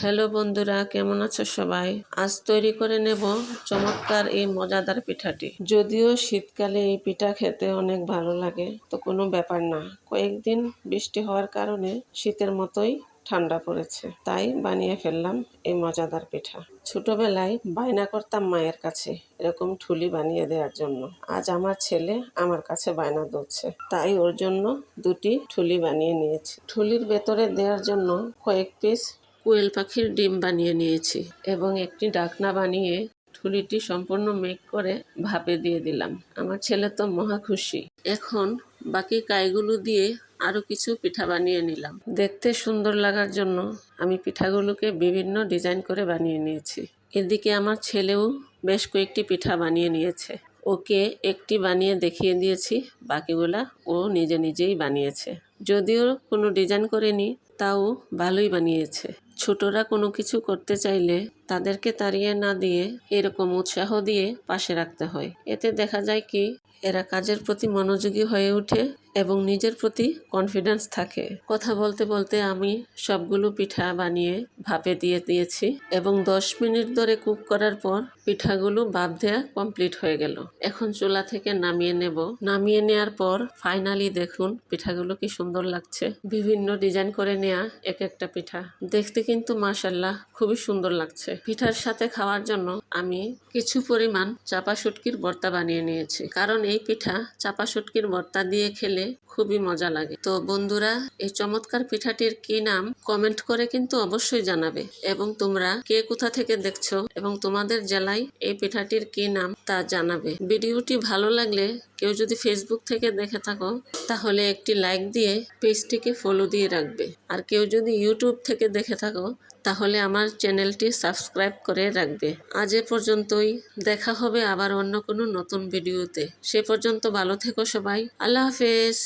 Hello বন্ধুরা, কেমন আছো সবাই? আজ তৈরি করে নেব চমৎকার এই মজাদার পিঠাটি। যদিও শীতকালে এই পিঠা খেতে অনেক ভালো লাগে, তো কোনো ব্যাপার না। কয়েকদিন বৃষ্টি হওয়ার কারণে শীতের মতোই ঠান্ডা পড়েছে, তাই বানিয়ে ফেললাম এই মজাদার পিঠা। ছোটবেলায় বায়না করতাম মায়ের কাছে এরকম ঠুলি বানিয়ে দেওয়ার জন্য। আজ আমার ছেলে আমার কাছে বায়না ধরছে, তাই ওর জন্য দুটি ঠুলি বানিয়ে নিয়েছি। ঠুলির ভেতরে দেওয়ার জন্য কয়েক পিস কোয়েল পাখির ডিম বানিয়ে নিয়েছি এবং একটি ডাকনা বানিয়ে ঠুলিটি সম্পূর্ণ মেক করে ভাপে দিয়ে দিলাম। আমার ছেলে তো মহা খুশি। এখন বাকি কাইগুলো দিয়ে আরও কিছু পিঠা বানিয়ে নিলাম। দেখতে সুন্দর লাগার জন্য আমি পিঠাগুলোকে বিভিন্ন ডিজাইন করে বানিয়ে নিয়েছি। এদিকে আমার ছেলেও বেশ কয়েকটি পিঠা বানিয়ে নিয়েছে। ওকে একটি বানিয়ে দেখিয়ে দিয়েছি, বাকিগুলা ও নিজে নিজেই বানিয়েছে। যদিও কোনো ডিজাইন করেনি, তাও ভালোই বানিয়েছে। ছোটরা কোনো কিছু করতে চাইলে তাদেরকে তাড়িয়ে না দিয়ে এরকম উৎসাহ দিয়ে পাশে রাখতে হয়। এতে দেখা যায় কি, এরা কাজের প্রতি মনোযোগী হয়ে ওঠে এবং নিজের প্রতি কনফিডেন্স থাকে। কথা বলতে বলতে আমি সবগুলো পিঠা বানিয়ে ভাপে দিয়ে দিয়েছি এবং 10 মিনিট ধরে কুক করার পর পিঠাগুলো ভাপ দেওয়া কমপ্লিট হয়ে গেল। এখন চুলা থেকে নামিয়ে নেব। নামিয়ে নেওয়ার পর ফাইনালি দেখুন পিঠাগুলো কি সুন্দর লাগছে। বিভিন্ন ডিজাইন করে নেওয়া এক একটা পিঠা দেখতে কিন্তু মাশাআল্লাহ খুবই সুন্দর লাগছে। পিঠার সাথে খাওয়ার জন্য আমি কিছু পরিমাণ চাপা শুটকির ভর্তা বানিয়ে নিয়েছি, কারণ এই পিঠা চাপা শুটকির ভর্তা দিয়ে খেলে খুবই মজা লাগে। তো বন্ধুরা, এই চমৎকার পিঠাটির কি নাম কমেন্ট করে কিন্তু অবশ্যই জানাবে, এবং তোমরা কে কোথা থেকে দেখছো এবং তোমাদের জেলায় এই পিঠাটির কি নাম তা জানাবে। ভিডিওটি ভালো লাগলে কেউ যদি ফেসবুক থেকে দেখে থাকো তাহলে একটি লাইক দিয়ে পেজটিকে ফলো দিয়ে রাখবে, আর কেউ যদি ইউটিউব থেকে দেখে থাকো তাহলে আমার চ্যানেলটি সাবস্ক্রাইব করে রাখবে। আজ এ পর্যন্তই, দেখা হবে আবার অন্য কোনো নতুন ভিডিওতে। সে পর্যন্ত ভালো থেকো সবাই। আল্লাহ হাফেজ।